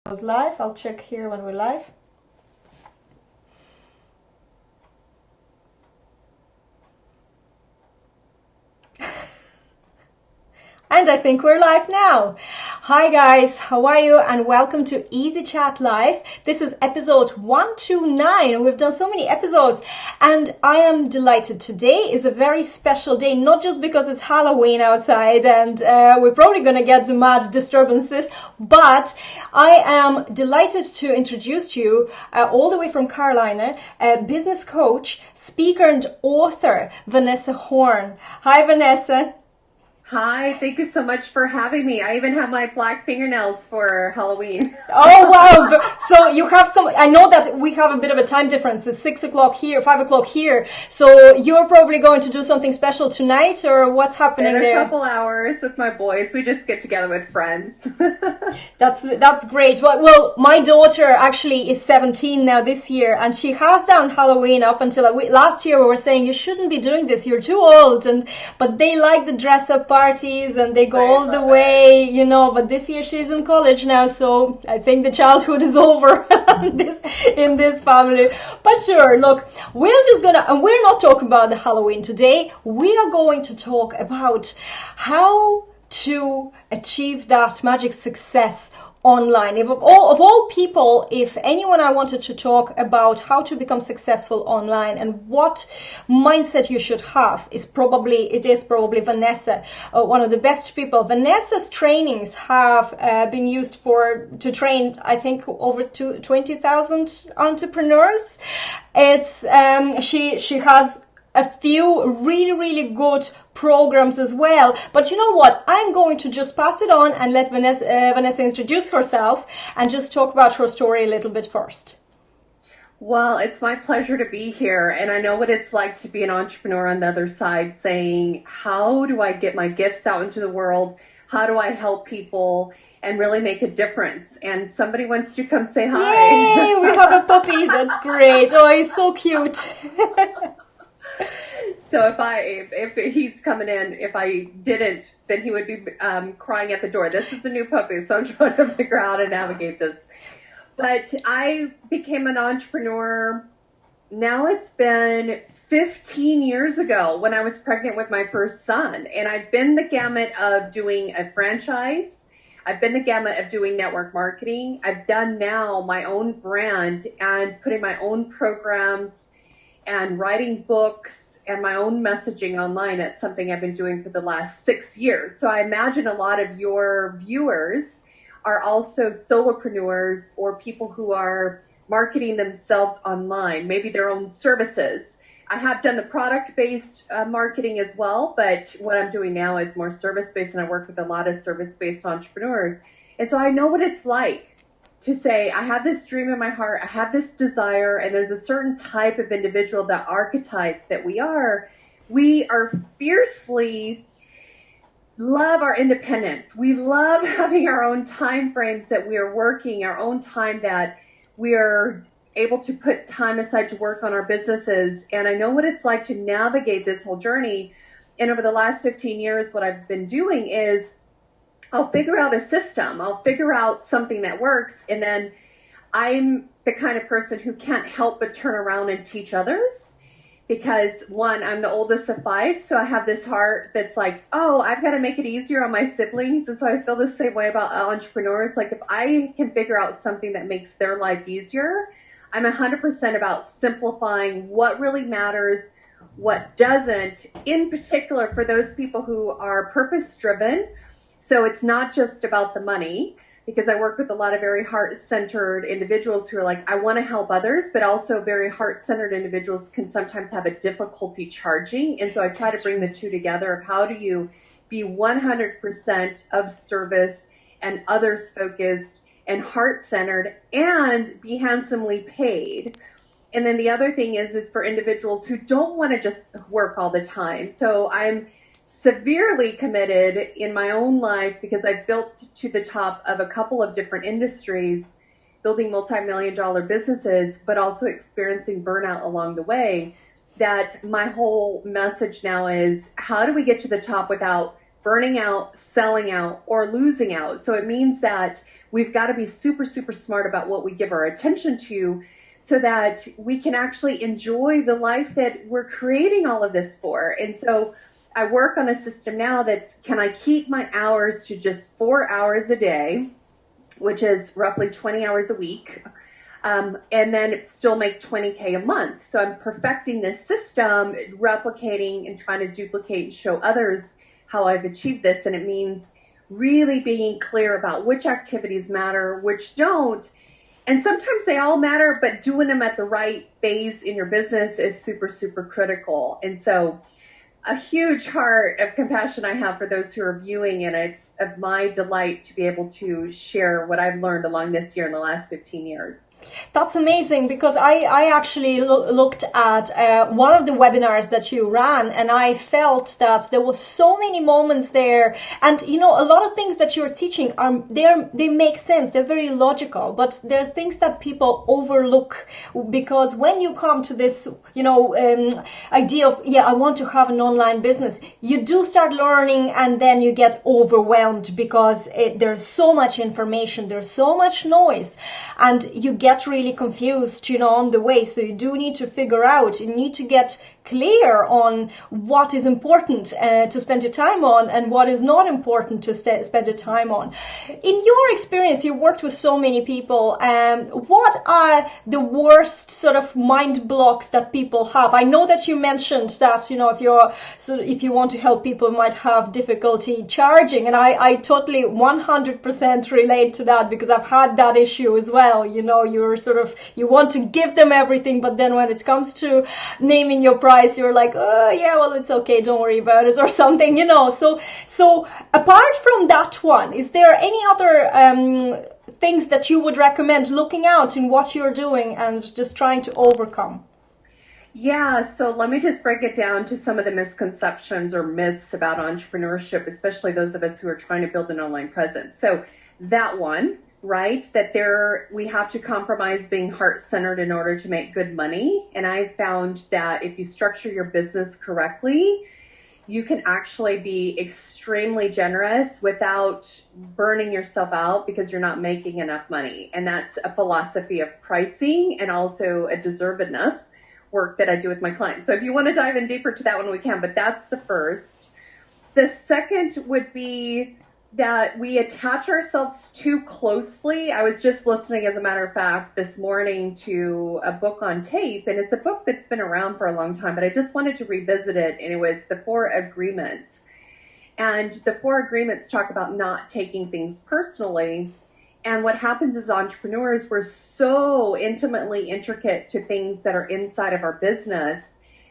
Was live. I'll check here when we're live. And I think we're live now. Hi guys, how are you? And welcome to Easy Chat Live. This is episode 129. We've done so many episodes and I am delighted. Today is a very special day, not just because it's Halloween outside and we're probably going to get some mad disturbances, but I am delighted to introduce to you all the way from Carolina, business coach, speaker and author, Vanessa Horn. Hi Vanessa. Hi, thank you so much for having me. I even have my black fingernails for Halloween. Oh, wow. So you have some, I know that we have a bit of a time difference. It's 6 o'clock here, 5 o'clock here. So you're probably going to do something special tonight, or what's happening there? In a couple hours with my boys. We just get together with friends. That's great. Well, my daughter actually is 17 now this year, and she has done Halloween up until last year. We were saying you shouldn't be doing this. You're too old, but they like the dress up parties and they go all the way, you know, but this year she's in college now, so I think the childhood is over in this family. But sure, look, we're not talking about the Halloween today. We are going to talk about how to achieve that magic success online. Of all people, if anyone I wanted to talk about how to become successful online and what mindset you should have, it is probably Vanessa, one of the best people. Vanessa's trainings have been used to train, I think, over 20,000 entrepreneurs. She has a few really good programs as well. But you know what? I'm going to just pass it on and let Vanessa introduce herself and just talk about her story a little bit first. Well, it's my pleasure to be here, and I know what it's like to be an entrepreneur on the other side, saying, how do I get my gifts out into the world? How do I help people and really make a difference? And somebody wants to come say hi. Yay, we have a puppy. That's great. Oh, he's so cute. So if he's coming in, if I didn't, then he would be crying at the door. This is the new puppy, so I'm trying to figure out how to navigate this. But I became an entrepreneur. Now it's been 15 years ago when I was pregnant with my first son. And I've been the gamut of doing a franchise. I've been the gamut of doing network marketing. I've done now my own brand and putting my own programs and writing books and my own messaging online. That's something I've been doing for the last 6 years. So I imagine a lot of your viewers are also solopreneurs or people who are marketing themselves online, maybe their own services. I have done the product-based marketing as well, but what I'm doing now is more service-based, and I work with a lot of service-based entrepreneurs. And so I know what it's like to say, I have this dream in my heart, I have this desire, and there's a certain type of individual, that archetype that we are fiercely love our independence. We love having our own time frames that we are working, our own time that we are able to put time aside to work on our businesses. And I know what it's like to navigate this whole journey. And over the last 15 years, what I've been doing is I'll figure out a system. I'll figure out something that works. And then I'm the kind of person who can't help but turn around and teach others because, one, I'm the oldest of 5. So I have this heart that's like, oh, I've got to make it easier on my siblings. And so I feel the same way about entrepreneurs. Like if I can figure out something that makes their life easier, I'm 100% about simplifying what really matters, what doesn't, in particular for those people who are purpose-driven. So it's not just about the money, because I work with a lot of very heart-centered individuals who are like, I want to help others, but also very heart-centered individuals can sometimes have a difficulty charging. And so I try to bring the two together of how do you be 100% of service and others focused and heart-centered and be handsomely paid. And then the other thing is for individuals who don't want to just work all the time. So I'm severely committed in my own life because I've built to the top of a couple of different industries, building multi-million-dollar businesses, but also experiencing burnout along the way, that my whole message now is how do we get to the top without burning out, selling out, or losing out. So it means that we've got to be super, super smart about what we give our attention to so that we can actually enjoy the life that we're creating all of this for. And so I work on a system now that's, can I keep my hours to just 4 hours a day, which is roughly 20 hours a week, and then still make 20K a month. So I'm perfecting this system, replicating and trying to duplicate and show others how I've achieved this. And it means really being clear about which activities matter, which don't. And sometimes they all matter, but doing them at the right phase in your business is super, super critical. And so a huge heart of compassion I have for those who are viewing, and it's of my delight to be able to share what I've learned along this year in the last 15 years. That's amazing, because I actually looked at one of the webinars that you ran, and I felt that there was so many moments there, and a lot of things that you're teaching they make sense, they're very logical, but they're things that people overlook, because when you come to this idea of I want to have an online business, you do start learning, and then you get overwhelmed because there's so much information, there's so much noise, and you get really confused, on the way. So you do need to figure out, you need to get clear on what is important to spend your time on and what is not important to spend your time on. In your experience, you worked with so many people. What are the worst sort of mind blocks that people have? I know that you mentioned that, if you want to help people, might have difficulty charging. And I totally 100% relate to that, because I've had that issue as well. You want to give them everything, but then when it comes to naming your price, you're like, oh yeah, well, it's okay, don't worry about it, or something, So apart from that one, is there any other things that you would recommend looking out in what you're doing and just trying to overcome? Yeah, so let me just break it down to some of the misconceptions or myths about entrepreneurship, especially those of us who are trying to build an online presence. So that one, right, that we have to compromise being heart-centered in order to make good money. And I found that if you structure your business correctly, you can actually be extremely generous without burning yourself out because you're not making enough money. And that's a philosophy of pricing and also a deservedness work that I do with my clients. So if you want to dive in deeper to that one, we can, but that's the first. The second would be that we attach ourselves too closely. I was just listening, as a matter of fact, this morning to a book on tape, and it's a book that's been around for a long time, but I just wanted to revisit it, and it was The 4 Agreements. And the 4 Agreements talk about not taking things personally. And what happens as entrepreneurs, we're so intimately intricate to things that are inside of our business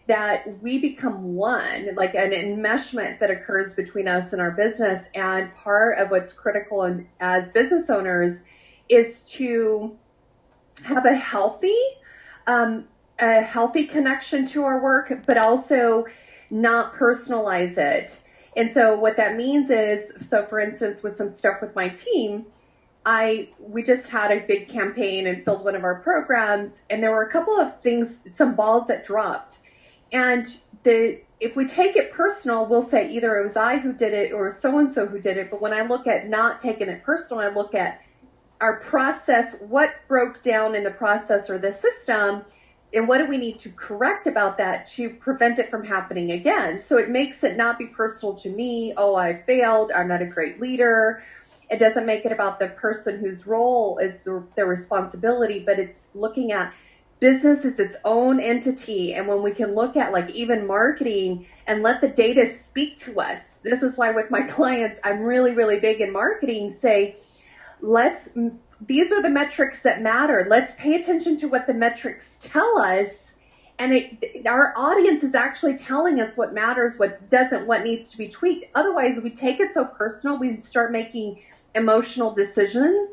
that we become one, like an enmeshment that occurs between us and our business. And part of what's critical as business owners is to have a healthy connection to our work, but also not personalize it. And so what that means is, so for instance, with some stuff with my team, we just had a big campaign and filled one of our programs, and there were a couple of things, some balls that dropped. And if we take it personal, we'll say either it was I who did it or so-and-so who did it. But when I look at not taking it personal, I look at our process, what broke down in the process or the system, and what do we need to correct about that to prevent it from happening again. So it makes it not be personal to me. Oh, I failed. I'm not a great leader. It doesn't make it about the person whose role is their responsibility, but it's looking at business is its own entity. And when we can look at like even marketing and let the data speak to us, this is why with my clients, I'm really, really big in marketing, say, these are the metrics that matter. Let's pay attention to what the metrics tell us. And our audience is actually telling us what matters, what doesn't, what needs to be tweaked. Otherwise, we take it so personal, we start making emotional decisions.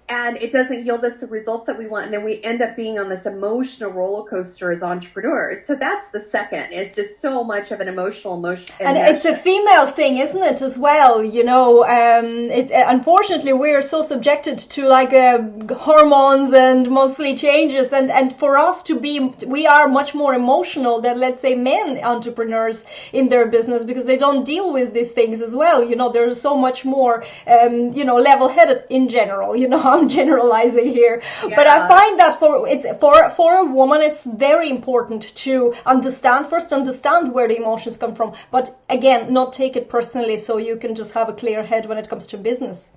and it doesn't yield us the results that we want. And then we end up being on this emotional roller coaster as entrepreneurs. So that's the second. It's just so much of an emotional emotion. And it's a female thing, isn't it, as well? It's unfortunately we're so subjected to like hormones and monthly changes, and for us we are much more emotional than, let's say, men entrepreneurs in their business, because they don't deal with these things as well. There's so much more, level-headed in general. I'm generalizing here, yeah. But I find that for a woman, it's very important to understand where the emotions come from, but again, not take it personally, so you can just have a clear head when it comes to business.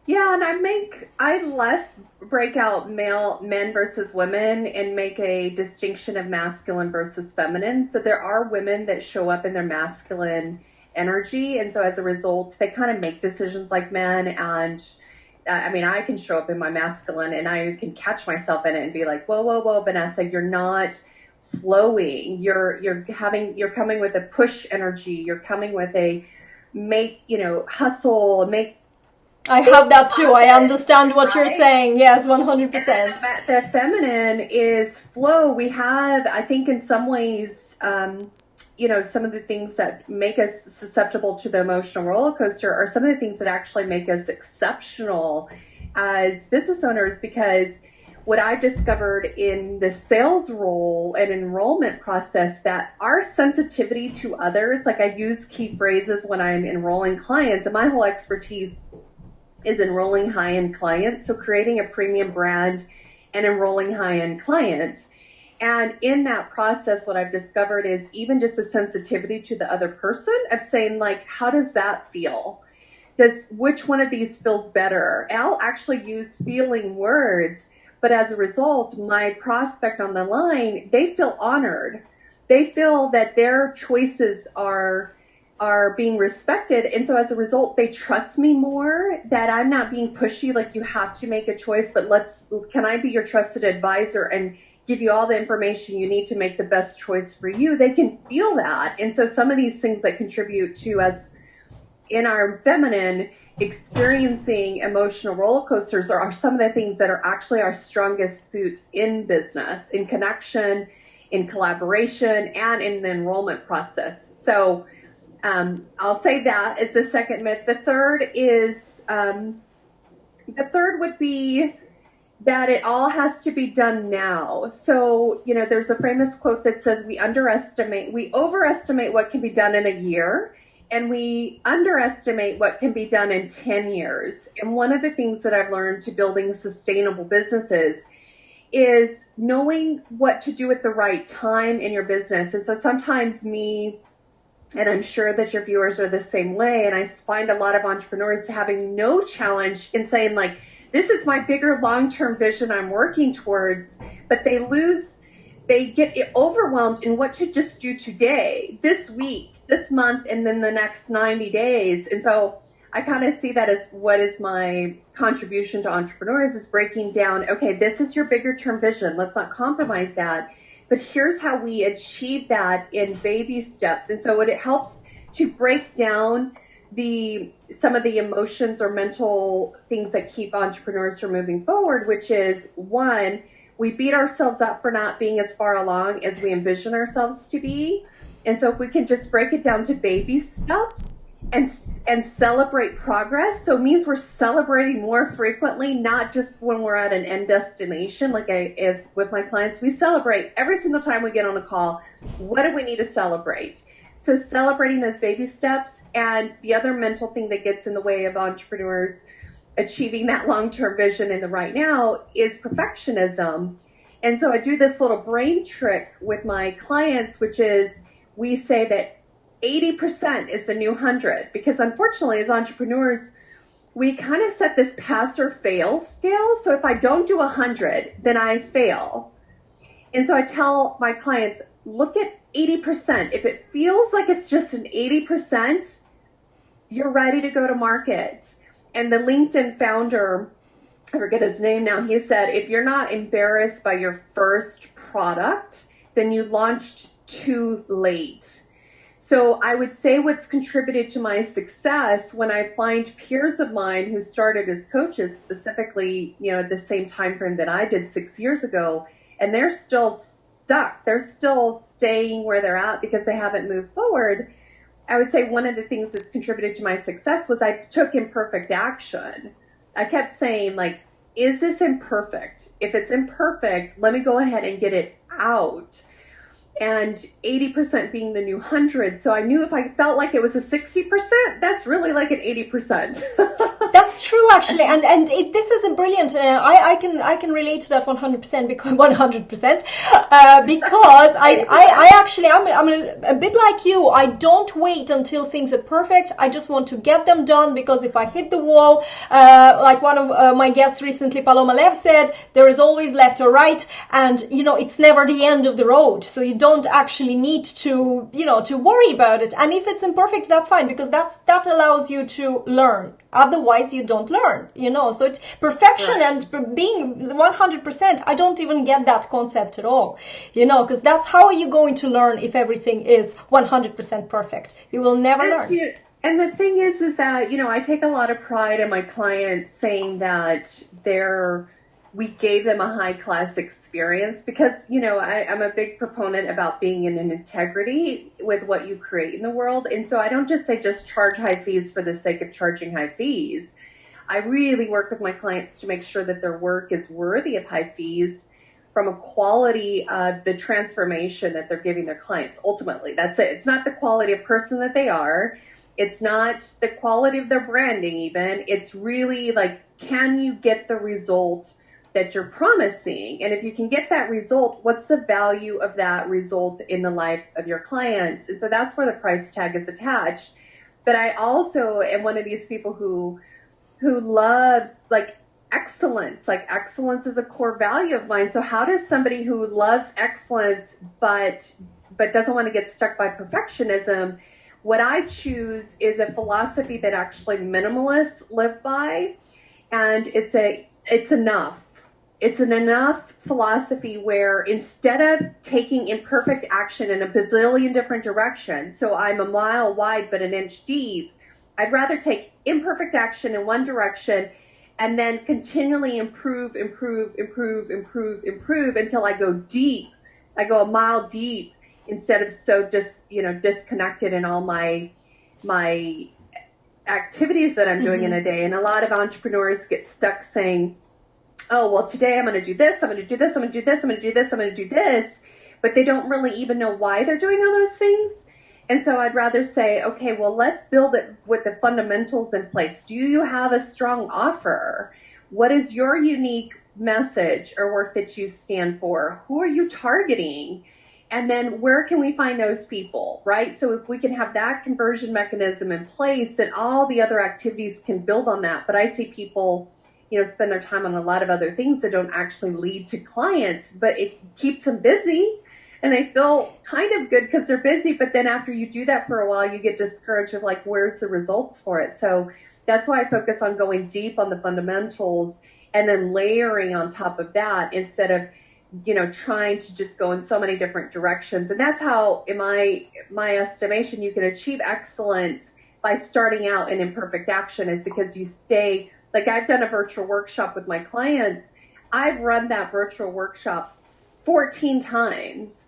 Yeah, and I less break out men versus women and make a distinction of masculine versus feminine. So there are women that show up in their masculine energy, and so as a result, they kind of make decisions like men. And I can show up in my masculine, and I can catch myself in it and be like, whoa, Vanessa, you're not flowing. You're coming with a push energy. You're coming with a hustle, I have that too. I understand what you're saying. Yes, 100%. The feminine is flow. We have, I think, in some ways, some of the things that make us susceptible to the emotional roller coaster are some of the things that actually make us exceptional as business owners, because what I've discovered in the sales role and enrollment process, that our sensitivity to others, like I use key phrases when I'm enrolling clients, and my whole expertise is enrolling high-end clients, so creating a premium brand and enrolling high-end clients. And in that process, what I've discovered is even just a sensitivity to the other person of saying, like, how does that feel? Which one of these feels better? I'll actually use feeling words, but as a result, my prospect on the line, they feel honored. They feel that their choices are being respected. And so as a result, they trust me more, that I'm not being pushy, like you have to make a choice, but can I be your trusted advisor and give you all the information you need to make the best choice for you? They can feel that. And so some of these things that contribute to us in our feminine experiencing emotional roller coasters are some of the things that are actually our strongest suits in business, in connection, in collaboration, and in the enrollment process. So I'll say that is the second myth. The third would be that it all has to be done now. So, there's a famous quote that says we overestimate what can be done in a year, and we underestimate what can be done in 10 years. And one of the things that I've learned to building sustainable businesses is knowing what to do at the right time in your business. And so sometimes and I'm sure that your viewers are the same way, and I find a lot of entrepreneurs having no challenge in saying, like, this is my bigger long-term vision I'm working towards, but they get overwhelmed in what to just do today, this week, this month, and then the next 90 days. And so I kind of see that as what is my contribution to entrepreneurs, is breaking down, okay, this is your bigger term vision. Let's not compromise that. But here's how we achieve that in baby steps. And so it helps to break down some of the emotions or mental things that keep entrepreneurs from moving forward, which is, one, we beat ourselves up for not being as far along as we envision ourselves to be. And so if we can just break it down to baby steps and celebrate progress, so it means we're celebrating more frequently, not just when we're at an end destination. Like as with my clients, we celebrate every single time we get on a call. What do we need to celebrate? So celebrating those baby steps. And the other mental thing that gets in the way of entrepreneurs achieving that long-term vision in the right now is perfectionism. And so I do this little brain trick with my clients, which is we say that 80% is the new 100, because unfortunately as entrepreneurs, we kind of set this pass or fail scale. So if I don't do 100, then I fail. And so I tell my clients, look at 80%. If it feels like it's just an 80%, you're ready to go to market. And the LinkedIn founder, I forget his name now, he said, if you're not embarrassed by your first product, then you launched too late. So I would say what's contributed to my success when I find peers of mine who started as coaches, specifically, at the same time frame that I did 6 years ago, and they're still stuck. They're still staying where they're at because they haven't moved forward. I would say one of the things that's contributed to my success was I took imperfect action. I kept saying, like, is this imperfect? If it's imperfect, let me go ahead and get it out. And 80% being the new 100. So I knew if I felt like it was a 60%, that's really like an 80%. That's true, actually, and this is a brilliant. I can relate to that 100% because 100% because I actually I'm a bit like you. I don't wait until things are perfect. I just want to get them done, because if I hit the wall, like one of my guests recently, Paloma Lev, said, there is always left or right, and it's never the end of the road. So you don't actually need to to worry about it. And if it's imperfect, that's fine, because that allows you to learn. Otherwise, you don't learn, so it's perfection. Right. And being 100%, I don't even get that concept at all, because that's how are you going to learn if everything is 100% perfect? You will never learn. And the thing is that, I take a lot of pride in my clients saying that we gave them a high-class experience, because, I'm a big proponent about being in an integrity with what you create in the world. And so I don't just say just charge high fees for the sake of charging high fees. I really work with my clients to make sure that their work is worthy of high fees from a quality of the transformation that they're giving their clients. Ultimately, that's it. It's not the quality of person that they are. It's not the quality of their branding even. It's really like, can you get the result that you're promising? And if you can get that result, what's the value of that result in the life of your clients? And so that's where the price tag is attached. But I also am one of these people who loves excellence. Like, excellence is a core value of mine. So how does somebody who loves excellence but doesn't want to get stuck by perfectionism, what I choose is a philosophy that actually minimalists live by, and it's enough. It's an enough philosophy where instead of taking imperfect action in a bazillion different directions, so I'm a mile wide but an inch deep, I'd rather take imperfect action in one direction and then continually improve until I go deep. I go a mile deep instead of so disconnected in all my activities that I'm doing in a day. And a lot of entrepreneurs get stuck saying, oh, well, today I'm going to do this, I'm going to do this, I'm going to do this, I'm going to do this, I'm going to do this, but they don't really even know why they're doing all those things. And so I'd rather say, okay, well, let's build it with the fundamentals in place. Do you have a strong offer? What is your unique message or work that you stand for? Who are you targeting? And then where can we find those people, right? So if we can have that conversion mechanism in place, then all the other activities can build on that. But I see people spend their time on a lot of other things that don't actually lead to clients, but it keeps them busy and they feel kind of good because they're busy. But then after you do that for a while, you get discouraged of like, where's the results for it? So that's why I focus on going deep on the fundamentals and then layering on top of that instead of, trying to just go in so many different directions. And that's how, in my estimation, you can achieve excellence by starting out in imperfect action, is because you stay. Like, I've done a virtual workshop with my clients. I've run that virtual workshop 14 times.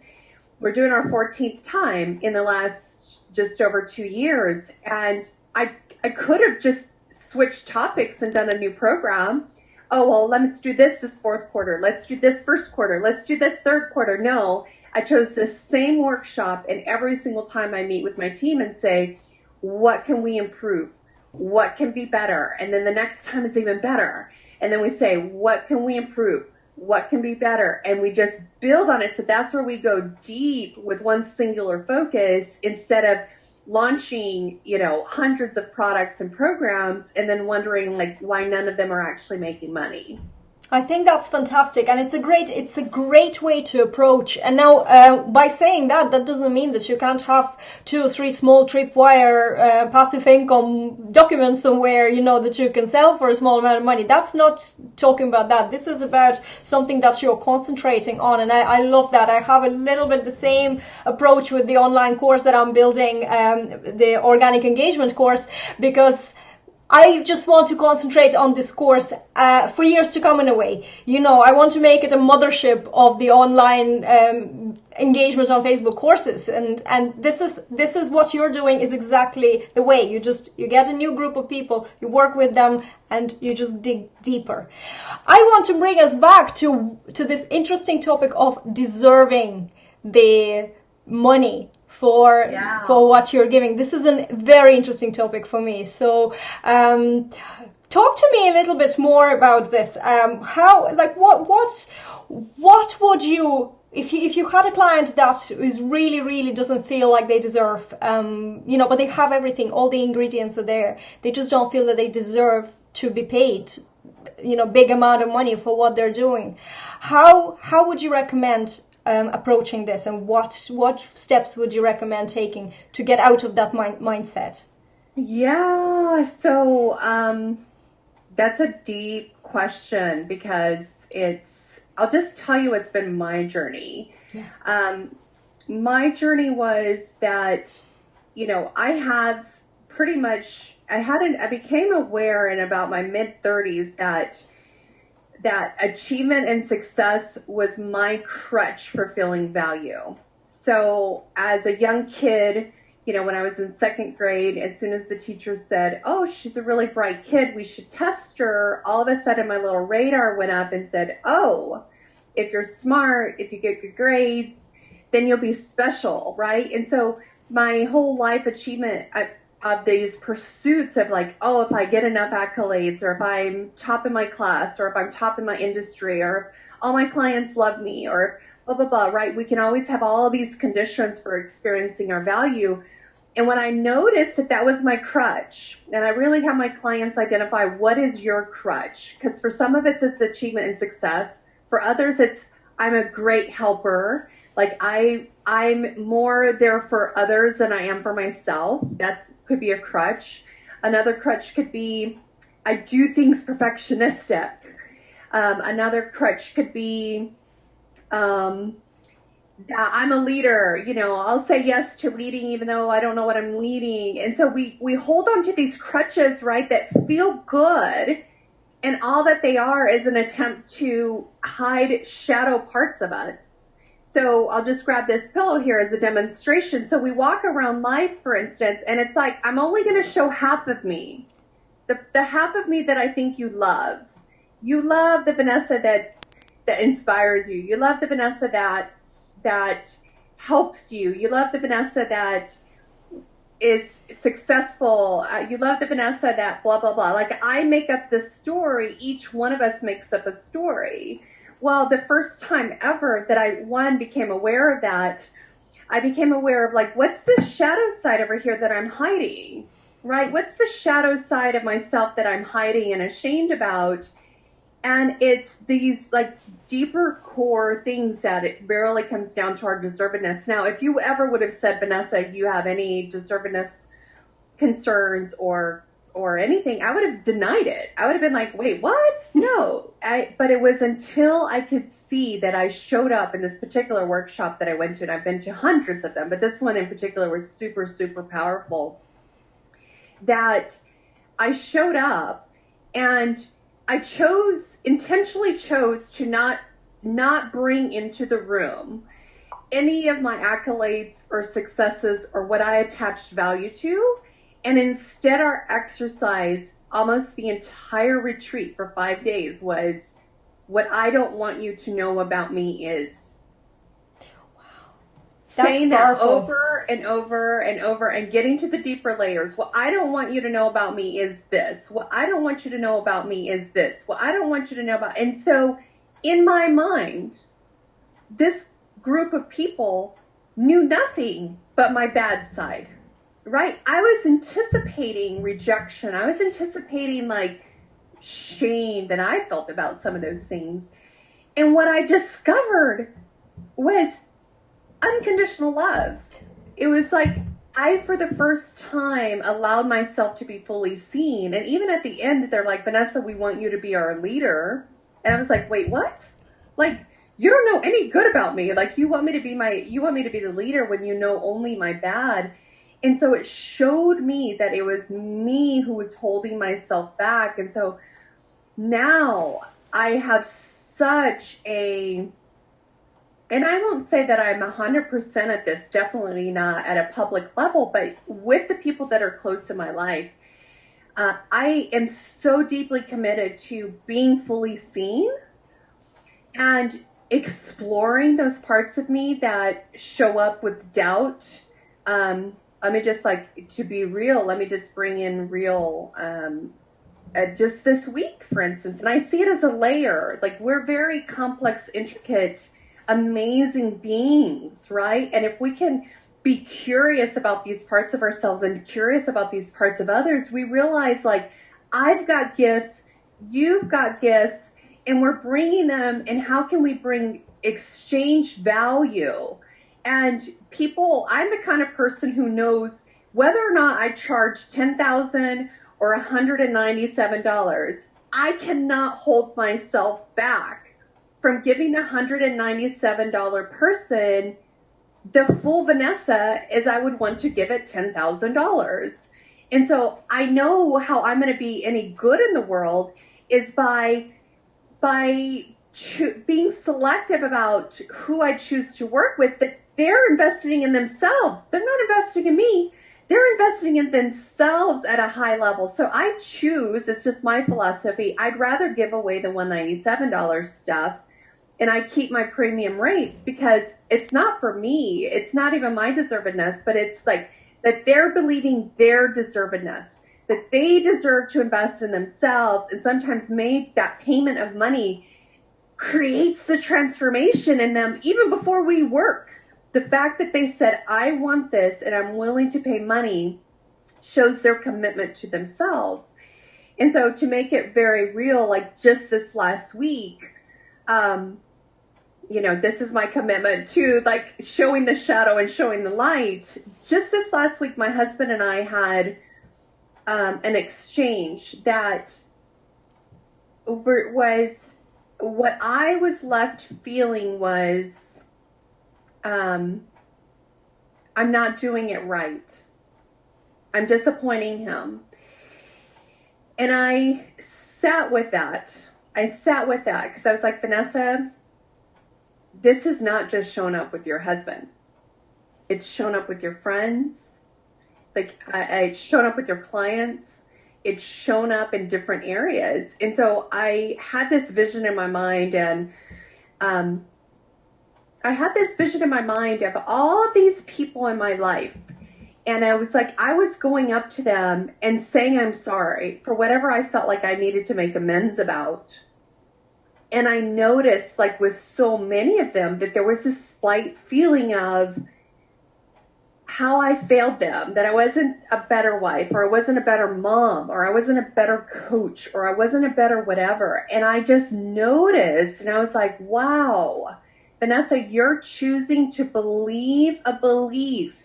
We're doing our 14th time in the last just over 2 years. And I could have just switched topics and done a new program. Oh, well, let's do this fourth quarter. Let's do this first quarter. Let's do this third quarter. No, I chose the same workshop, and every single time I meet with my team and say, what can we improve? What can be better? And then the next time is even better. And then we say, what can we improve? What can be better? And we just build on it. So that's where we go deep with one singular focus instead of launching, hundreds of products and programs and then wondering like why none of them are actually making money. I think that's fantastic, and it's a great way to approach. And now, by saying that, that doesn't mean that you can't have 2 or 3 small tripwire passive income documents somewhere, that you can sell for a small amount of money. That's not talking about that. This is about something that you're concentrating on, and I love that. I have a little bit the same approach with the online course that I'm building, the organic engagement course, because I just want to concentrate on this course for years to come in a way. I want to make it a mothership of the online engagement on Facebook courses, and this is what you're doing is exactly the way. You get a new group of people, you work with them, and you just dig deeper. I want to bring us back to this interesting topic of deserving the money for what you're giving. This is a very interesting topic for me. So talk to me a little bit more about this. What would you, if you had a client that is really doesn't feel like they deserve, but they have everything, all the ingredients are there, they just don't feel that they deserve to be paid, big amount of money for what they're doing. How would you recommend approaching this, and what steps would you recommend taking to get out of that mindset? Yeah, so that's a deep question, because I'll just tell you it's been my journey. Yeah. My journey was that, I became aware in about my mid-30s that achievement and success was my crutch for feeling value. So as a young kid, when I was in 2nd grade, as soon as the teacher said, "Oh, she's a really bright kid, we should test her," all of a sudden my little radar went up and said, "Oh, if you're smart, if you get good grades, then you'll be special," right? And so my whole life achievement of these pursuits of like, oh, if I get enough accolades, or if I'm top in my class, or if I'm top in my industry, or if all my clients love me, or blah, blah, blah, right? We can always have all of these conditions for experiencing our value. And when I noticed that was my crutch, and I really have my clients identify, what is your crutch? Because for some of it's achievement and success. For others, it's I'm a great helper. Like I'm more there for others than I am for myself. That could be a crutch. Another crutch could be I do things perfectionistic. Another crutch could be I'm a leader. I'll say yes to leading even though I don't know what I'm leading. And so we hold on to these crutches, right, that feel good, and all that they are is an attempt to hide shadow parts of us. So I'll just grab this pillow here as a demonstration. So we walk around life, for instance, and it's like, I'm only going to show half of me. The half of me that I think you love. You love the Vanessa that inspires you. You love the Vanessa that helps you. You love the Vanessa that is successful. You love the Vanessa that blah, blah, blah. Like I make up the story. Each one of us makes up a story. Well, the first time ever that I became aware of that, I became aware of like, what's the shadow side over here that I'm hiding, right? What's the shadow side of myself that I'm hiding and ashamed about? And it's these like deeper core things that it barely comes down to our deservedness. Now, if you ever would have said, Vanessa, you have any deservedness concerns or anything, I would have denied it. I would have been like, wait, what? No. But it was until I could see that I showed up in this particular workshop that I went to, and I've been to hundreds of them, but this one in particular was super, super powerful, that I showed up and I intentionally chose to not bring into the room any of my accolades or successes or what I attached value to. And instead our exercise, almost the entire retreat for 5 days, was what I don't want you to know about me is. Wow. That's saying powerful. That over and over and over and getting to the deeper layers. What I don't want you to know about me is this. What I don't want you to know about me is this. What I don't want you to know about. And so in my mind, this group of people knew nothing but my bad side. Right? I was anticipating rejection. I was anticipating like shame that I felt about some of those things. And what I discovered was unconditional love. It was like I, for the first time, allowed myself to be fully seen. And even at the end, they're like, Vanessa, we want you to be our leader. And I was like, wait, what? Like, you don't know any good about me. Like, you want me to be the leader when you know only my bad. And so it showed me that it was me who was holding myself back. And so now I have such a, and I won't say that I'm 100% at this, definitely not at a public level, but with the people that are close to my life, I am so deeply committed to being fully seen and exploring those parts of me that show up with doubt. Let me just, like, to be real, let me just bring in real, just this week, for instance, and I see it as a layer. Like, we're very complex, intricate, amazing beings, right? And if we can be curious about these parts of ourselves and curious about these parts of others, we realize, like, I've got gifts, you've got gifts, and we're bringing them, and how can we exchange value? And people, I'm the kind of person who knows whether or not I charge $10,000 or $197, I cannot hold myself back from giving the $197 person the full Vanessa as I would want to give it $10,000. And so I know how I'm going to be any good in the world is by being selective about who I choose to work with, that they're investing in themselves. They're not investing in me. They're investing in themselves at a high level. So I choose, it's just my philosophy, I'd rather give away the $197 stuff and I keep my premium rates because it's not for me. It's not even my deservedness, but it's like that they're believing their deservedness, that they deserve to invest in themselves, and sometimes make that payment of money creates the transformation in them even before we work. The fact that they said, I want this and I'm willing to pay money shows their commitment to themselves. And so to make it very real, like just this last week, this is my commitment to like showing the shadow and showing the light. Just this last week, my husband and I had an exchange that was what I was left feeling was, I'm not doing it right. I'm disappointing him. And I sat with that. Because I was like, Vanessa, this is not just showing up with your husband. It's shown up with your friends. Like, it's shown up with your clients. It's shown up in different areas. And so I had this vision in my mind, and of all these people in my life. And I was like, I was going up to them and saying I'm sorry for whatever I felt like I needed to make amends about. And I noticed, like with so many of them, that there was this slight feeling of how I failed them, that I wasn't a better wife, or I wasn't a better mom, or I wasn't a better coach, or I wasn't a better whatever. And I just noticed, and I was like, wow, Vanessa, you're choosing to believe a belief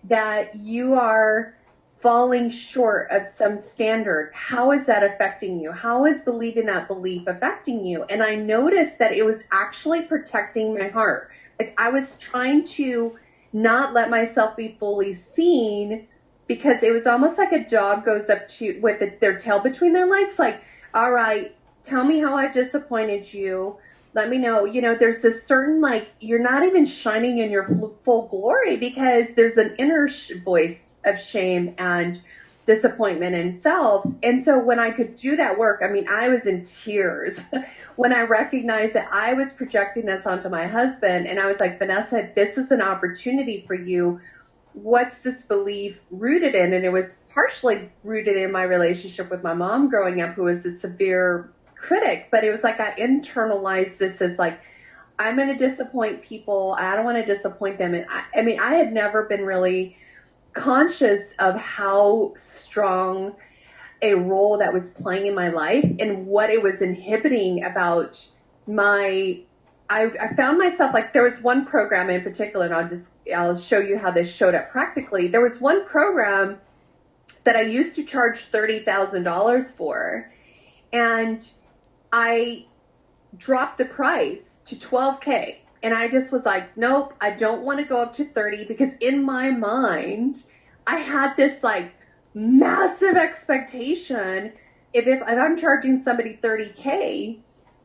that you are falling short of some standard. How is that affecting you? How is believing that belief affecting you? And I noticed that it was actually protecting my heart. Like I was trying to not let myself be fully seen, because it was almost like a dog goes up to with their tail between their legs, like, all right, tell me how I've disappointed you. Let me know. There's this certain, like, you're not even shining in your full glory, because there's an inner voice of shame and disappointment in self. And so when I could do that work, I mean, I was in tears when I recognized that I was projecting this onto my husband. And I was like, Vanessa, this is an opportunity for you. What's this belief rooted in? And it was partially rooted in my relationship with my mom growing up, who was a severe critic. But it was like I internalized this as like, I'm going to disappoint people. I don't want to disappoint them. And I had never been really conscious of how strong a role that was playing in my life and what it was inhibiting about I found myself, like, there was one program in particular, and I'll show you how this showed up practically. There was one program that I used to charge $30,000 for, and I dropped the price to $12K. And I just was like, nope, I don't want to go up to 30, because in my mind, I had this like massive expectation if I'm charging somebody 30K,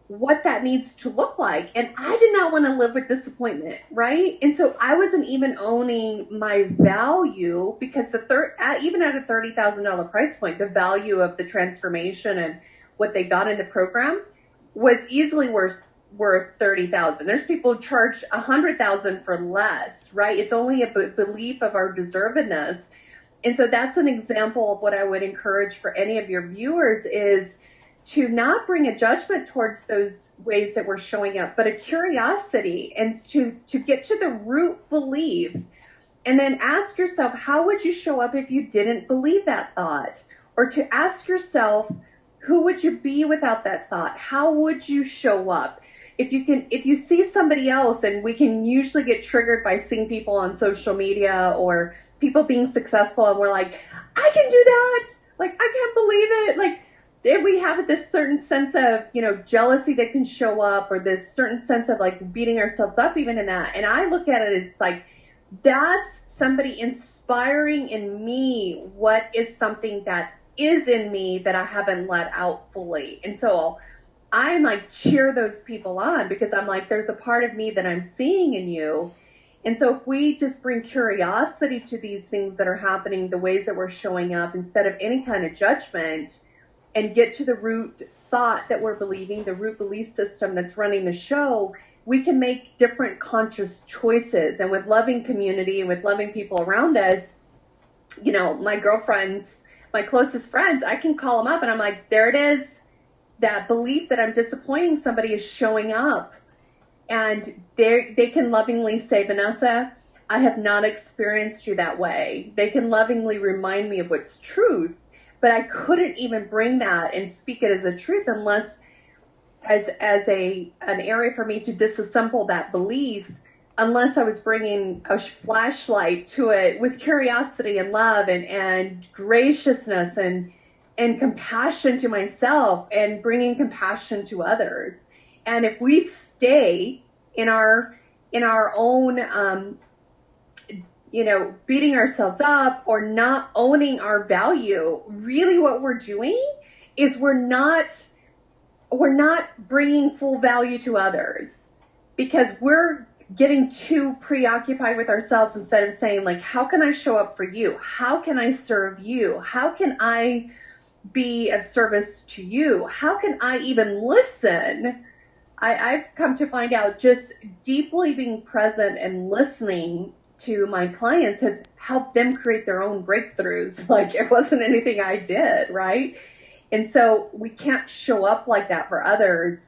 what that needs to look like. And I did not want to live with disappointment, right? And so I wasn't even owning my value, because even at a $30,000 price point, the value of the transformation and what they got in the program was easily worth $30,000. There's people who charge $100,000 for less, right? It's only a belief of our deservedness. And so that's an example of what I would encourage for any of your viewers, is to not bring a judgment towards those ways that we're showing up, but a curiosity, and to get to the root belief, and then ask yourself, how would you show up if you didn't believe that thought? Or to ask yourself, who would you be without that thought? How would you show up? If you see somebody else, and we can usually get triggered by seeing people on social media or people being successful, and we're like, I can do that. Like, I can't believe it. Like, if we have this certain sense of, jealousy that can show up, or this certain sense of like beating ourselves up even in that. And I look at it as like, that's somebody inspiring in me what is something that is in me that I haven't let out fully. And so I'm like, cheer those people on, because I'm like, there's a part of me that I'm seeing in you. And so if we just bring curiosity to these things that are happening, the ways that we're showing up, instead of any kind of judgment, and get to the root thought that we're believing, the root belief system that's running the show, we can make different conscious choices. And with loving community and with loving people around us, my girlfriends, my closest friends, I can call them up and I'm like, there it is. That belief that I'm disappointing somebody is showing up. And they can lovingly say, Vanessa, I have not experienced you that way. They can lovingly remind me of what's truth, but I couldn't even bring that and speak it as a truth unless as an area for me to disassemble that belief, unless I was bringing a flashlight to it with curiosity and love and graciousness and compassion to myself, and bringing compassion to others. And if we stay in our own, beating ourselves up or not owning our value, really what we're doing is we're not bringing full value to others, because we're getting too preoccupied with ourselves instead of saying, like, how can I show up for you? How can I serve you? How can I be of service to you? How can I even listen? I've come to find out just deeply being present and listening to my clients has helped them create their own breakthroughs. Like, it wasn't anything I did, right? And so we can't show up like that for others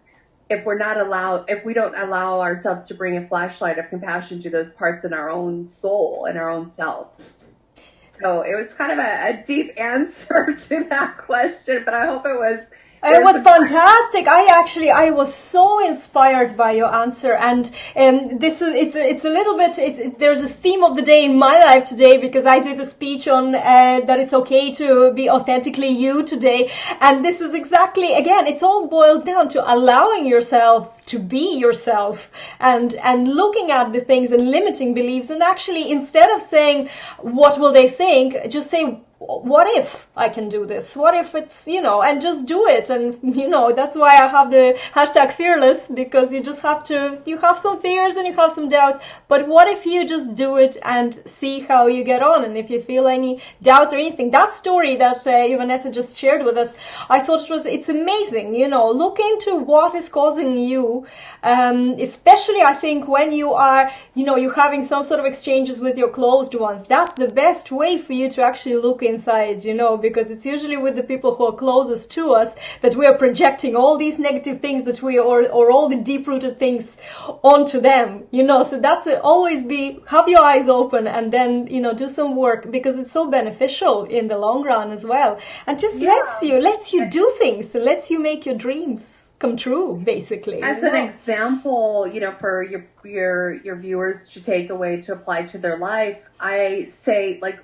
if we don't allow ourselves to bring a flashlight of compassion to those parts in our own soul and our own selves. So it was kind of a deep answer to that question, but I hope it was. It was fantastic. I was so inspired by your answer, and it's a little bit. There's a theme of the day in my life today, because I did a speech on that it's okay to be authentically you today, and this is exactly, again, it's all boils down to allowing yourself to be yourself, and looking at the things and limiting beliefs, and actually, instead of saying what will they think, just say, what if I can do this? What if it's, and just do it. And, that's why I have the hashtag fearless, because you have some fears and you have some doubts, but what if you just do it and see how you get on? And if you feel any doubts or anything, that story that Vanessa just shared with us, I thought it's amazing, look into what is causing you, especially I think when you are, you're having some sort of exchanges with your closed ones. That's the best way for you to actually look inside, because it's usually with the people who are closest to us that we are projecting all these negative things that or all the deep-rooted things onto them, so that's it. Always have your eyes open and then, do some work, because it's so beneficial in the long run as well. And just lets you do things, and lets you make your dreams come true, basically. As an example, for your viewers to take away, to apply to their life, I say, like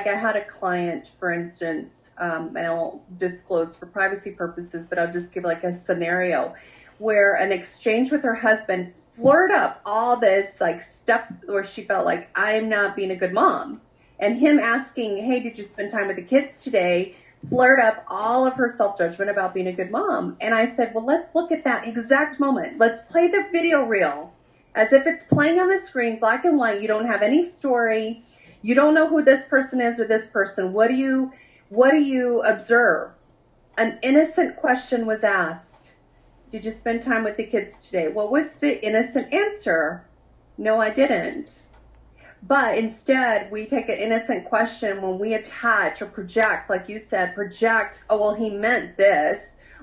I had a client, for instance, and I won't disclose for privacy purposes, but I'll just give like a scenario where an exchange with her husband flared up all this like stuff where she felt like, I'm not being a good mom. And him asking, hey, did you spend time with the kids today? Flared up all of her self-judgment about being a good mom. And I said, well, let's look at that exact moment. Let's play the video reel as if it's playing on the screen, black and white. You don't have any story. You don't know who this person is or this person. What do you observe? An innocent question was asked. Did you spend time with the kids today? What was the innocent answer? No, I didn't. But instead, we take an innocent question when we attach or project, like you said, oh, well, he meant this.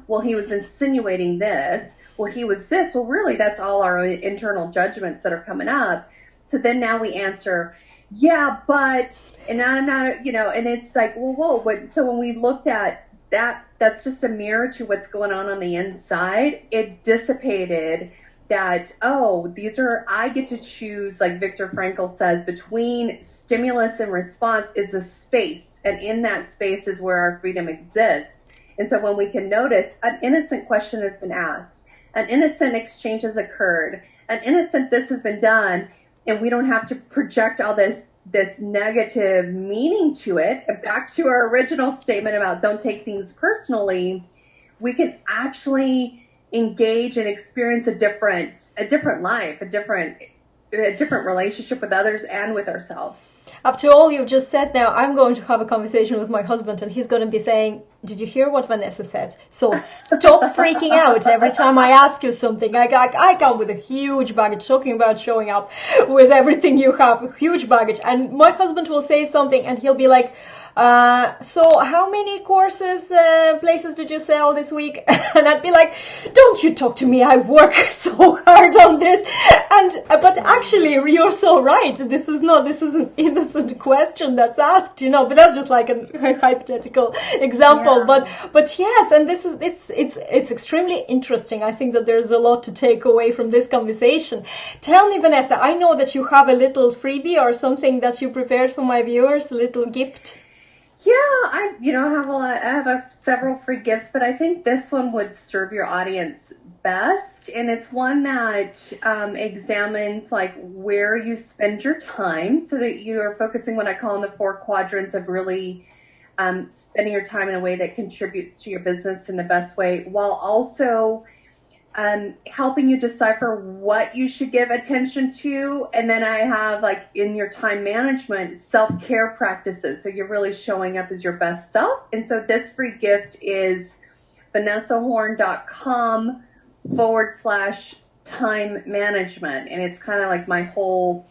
Well, he was insinuating this. Well, he was this. Well, really, that's all our internal judgments that are coming up. So then now we answer, yeah, but, and I'm not, and it's like, well, whoa. So when we looked at that, that's just a mirror to what's going on the inside. It dissipated that, I get to choose, like Viktor Frankl says, between stimulus and response is a space. And in that space is where our freedom exists. And so when we can notice an innocent question has been asked, an innocent exchange has occurred, an innocent this has been done, and we don't have to project all this negative meaning to it. Back to our original statement about don't take things personally, we can actually engage and experience a different life, a different relationship with others and with ourselves. After all you've just said now, I'm going to have a conversation with my husband, and he's going to be saying, did you hear what Vanessa said? So stop freaking out every time I ask you something. I come with a huge baggage, talking about showing up with everything you have, a huge baggage. And my husband will say something and he'll be like, so how many places did you sell this week? And I'd be like, don't you talk to me. I work so hard on this. But actually, you're so right. This is an innocent question that's asked, but that's just like a hypothetical example. Yeah. But yes, and it's extremely interesting. I think that there's a lot to take away from this conversation. Tell me, Vanessa, I know that you have a little freebie or something that you prepared for my viewers, a little gift. Yeah, I have several free gifts, but I think this one would serve your audience best. And it's one that examines like where you spend your time, so that you are focusing what I call in the 4 quadrants of really spending your time in a way that contributes to your business in the best way, while also helping you decipher what you should give attention to. And then I have, like, in your time management, self-care practices. So you're really showing up as your best self. And so this free gift is vanessahorn.com/time management. And it's kind of like my whole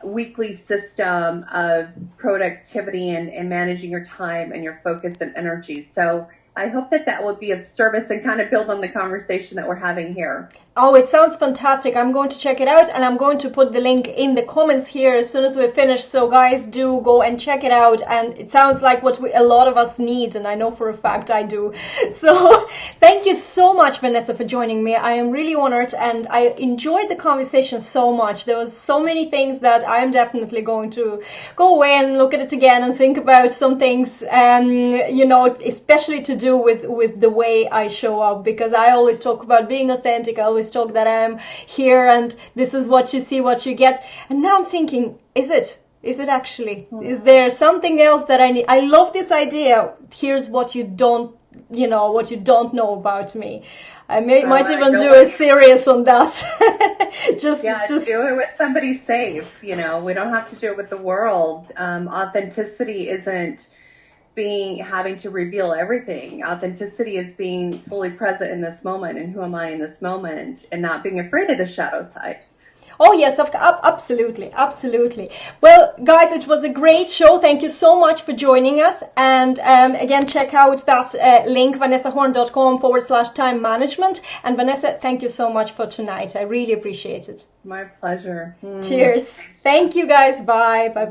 weekly system of productivity and managing your time and your focus and energy. So I hope that would be of service and kind of build on the conversation that we're having here. Oh, it sounds fantastic. I'm going to check it out, and I'm going to put the link in the comments here as soon as we're finished. So guys, do go and check it out. And it sounds like what a lot of us need, and I know for a fact I do. So thank you so much, Vanessa, for joining me. I am really honored, and I enjoyed the conversation so much. There was so many things that I am definitely going to go away and look at it again and think about some things, especially to do with the way I show up, because I always talk about being authentic. I always talk that I'm here and this is what you see, what you get. And now I'm thinking, is it actually? Is there something else that I need? I love this idea. Here's what you don't know about me. I might even do a series on that. just do it with somebody safe. We don't have to do it with the world. Authenticity isn't having to reveal everything. Authenticity is being fully present in this moment, and who am I in this moment, and not being afraid of the shadow side. Oh yes, absolutely, absolutely. Well, guys, it was a great show. Thank you so much for joining us. And again, check out that link, vanessahorn.com/time management. And Vanessa, thank you so much for tonight. I really appreciate it. My pleasure. Cheers. Thank you, guys. Bye. Bye.